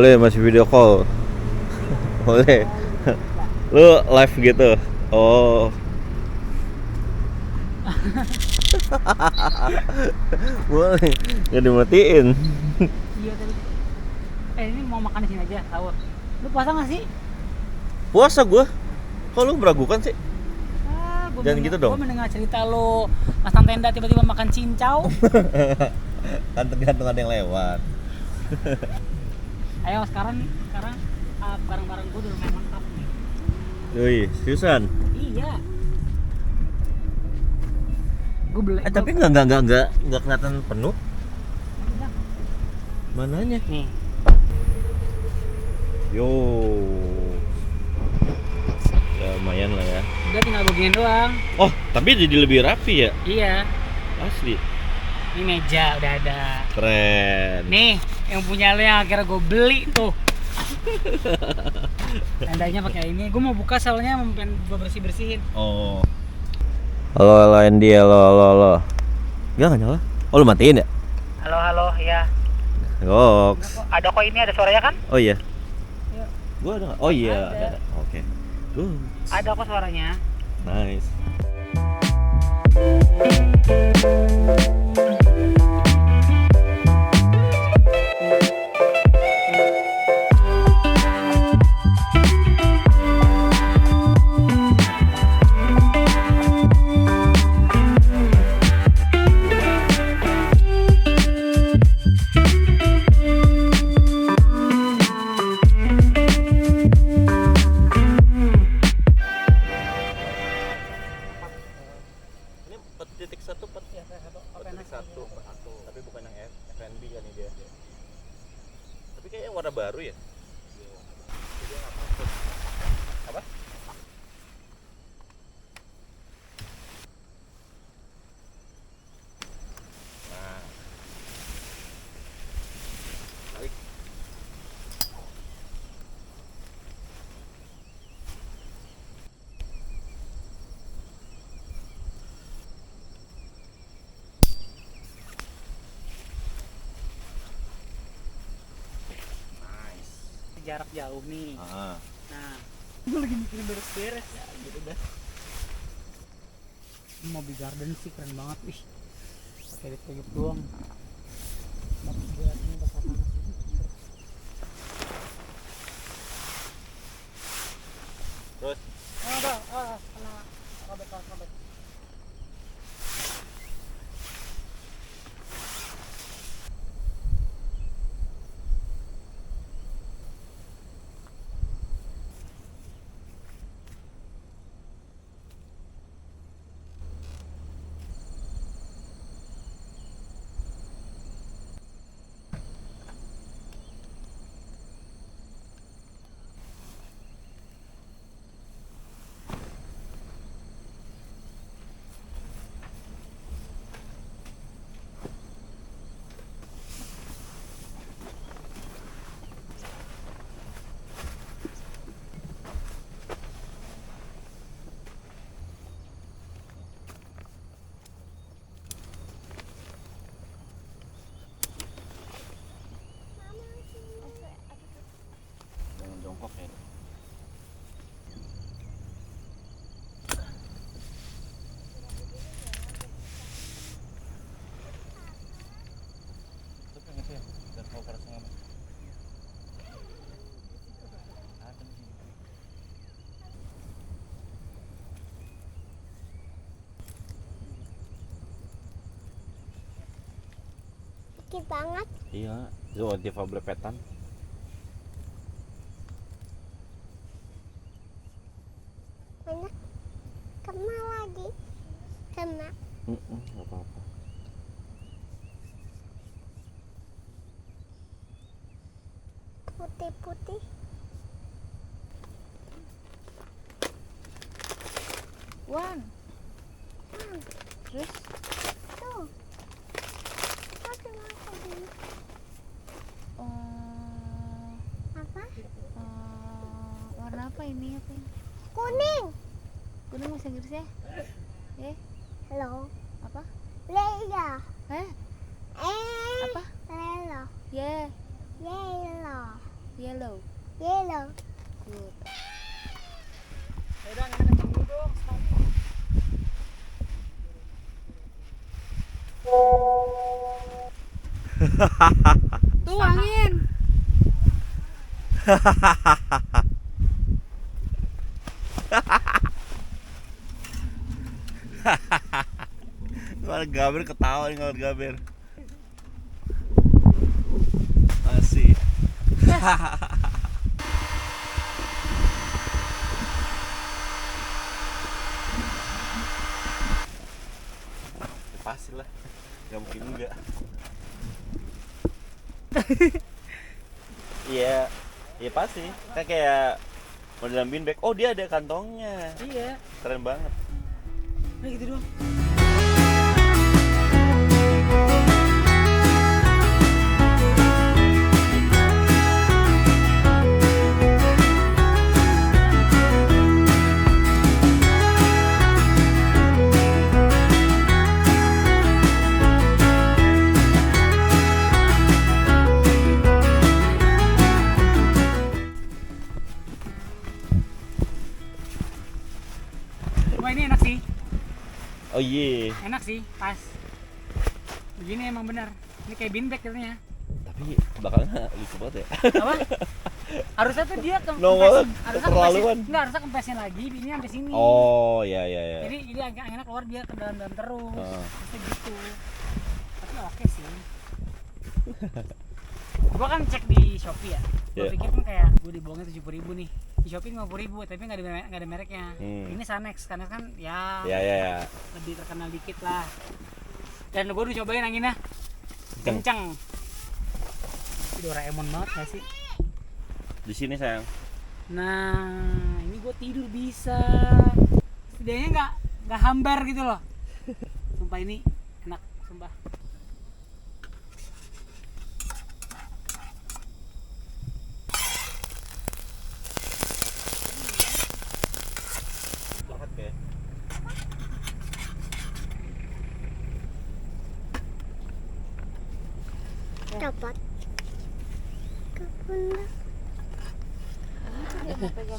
Boleh, masih video call. Boleh. Lu live gitu. Oh. Boleh. Nggak dimatiin. Iya tadi. Ini mau makan di sini aja, sahur. Lu puasa nggak sih? Puasa gua. Kok lu meragukan sih? Jangan gitu dong. Gue mendengar cerita lu pasang tenda tiba-tiba makan cincau. Kan tergantung ada yang lewat. Ayo sekarang barang-barang gue udah lumayan lengkap nih. Yoi, seriusan? Iya. Gue beli. Tapi nggak kelihatan penuh. Mananya? Nih. Yo. Ya lumayan lah ya. Udah tinggal beginian doang. Oh, tapi jadi lebih rapi ya? Iya. Asli. Ini meja udah ada. Keren. Nih, yang punya lo yang akhirnya gue beli tuh. Tendanya pakai ini. Gue mau buka soalnya pengen gue bersih-bersihin. Oh. Halo Andy, halo. Enggak nyala. Oh, lu matiin ya? Halo, ya. Goks. Ada kok ini, ada suaranya kan? Oh iya. Iya. Gua ada. Oh iya, Ada. ada. Oke. Good. Ada kok suaranya. Nice. Ini 4.1 4.1 tapi bukan yang FNB kan ini dia. Tapi kayaknya warna baru ya. Apa? Nah. Balik. Jarak jauh nih. Ah. Nah, gue lagi mikirin beres-beres ya, gitu dah. Ini mobil garden sih keren banget, ih. Pakai edit doang. Bagus banget ini pas panas ini. Terus Kena kabel. jangan jongkok ya. Dan mau keras sama ada di sini. Dikit banget. Iya, Zoodiva belepetan. Mana? Kena lagi. Kena. Nggak apa-apa. Putih-putih. Wan. Terus Tuh. Pakai apa ini? Apa? Warna apa ini? Apa ini? Kuning. Kuning bahasa Inggrisnya? Hello. Apa? Leila. Eh? Apa? Leila. Yeah. Leila. Yellow. Yellow. Good. Udah nggak kenceng dulu dong. Tuh angin. Kalau Gaber ketawa nih kalau Gaber. Masih. Pasti lah, nggak mungkin enggak. Iya, iya pasti. Kan kayak mau dalam bin bag. Oh dia ada kantongnya. Iya. Keren banget. Nah gitu doang. Wah ini enak sih. Oh iya. Enak sih, pas. Begini emang benar. Ini kayak beanbag katanya. Tapi belakangnya lucu banget ya. Apa? Harusnya tuh dia Nongol, harusnya keterlaluan. enggak, harusnya kempesin lagi, ini sampai sini. Oh iya iya iya. Jadi agak enak keluar dia ke dalam-dalam terus. Heeh. Harusnya gitu. Tapi oke sih. Gua kan cek di Shopee ya. Gua Yeah. pikir kan kayak gua dibohongin 70.000 nih. Di Shopee 50.000 tapi nggak ada mereknya. Ini Sanex karena kan ya Iya iya iya. lebih terkenal dikit lah. Dan gua udah cobain anginnya. Kenceng. Ini Doraemon banget gak sih? Di sini sayang. Nah, ini gue tidur bisa. Setidaknya nggak hambar gitu loh. Sumpah ini enak, sumpah. Banget kayak. Dapat. Ke pundak.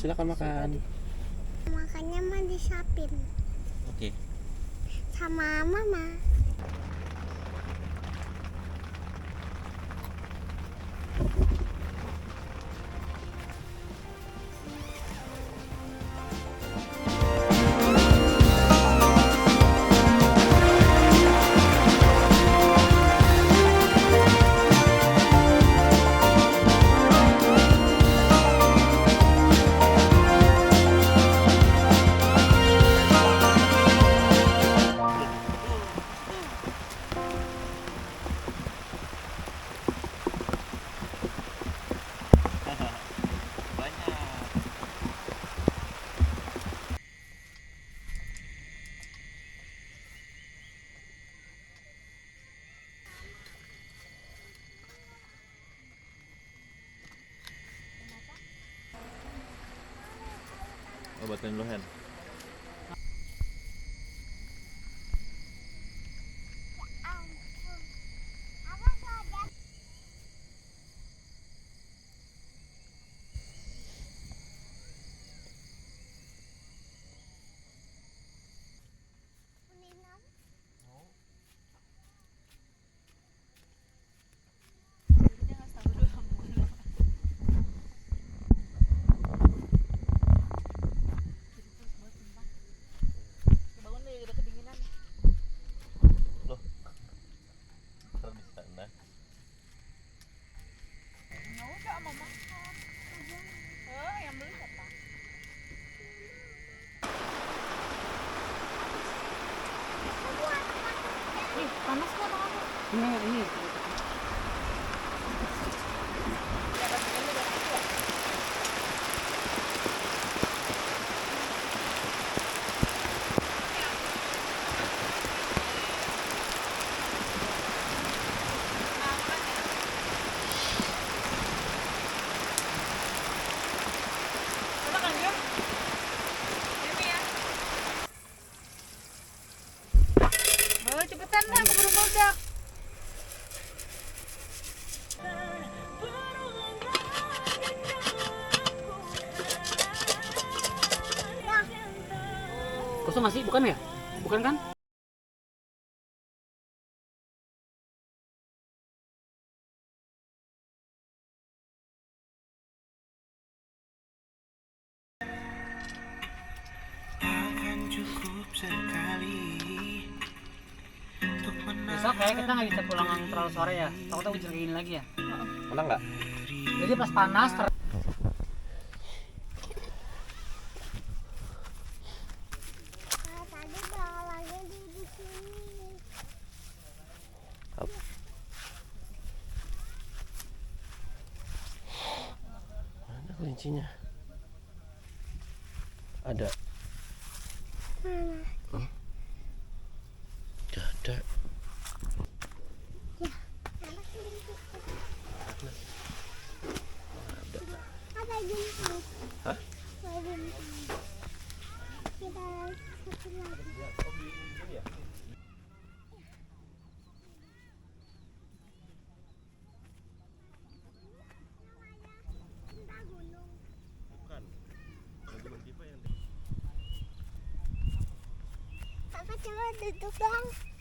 Silakan makan. Makanya mah disapin Oke. sama mama. Obatin lu Hen. Ntar di sana. Panas kok tangannya. Ini. Bawa cepetan lah, keburu meledak. Kosong nggak sih? Bukan ya? Bukan kan? Besok kayak kita nggak bisa pulang terlalu sore ya. Takutnya hujan kayak gini lagi ya. Menang nggak? Jadi pas panas Tadi balangnya di sini. Mana kelincinya? Ada. Mana? Gak ada. Ada kelinci. Ada jenis. Hah? Ada jenis. Kita satu lagi. Bukan. Gunung Tipe yang Kakak coba duduk dong.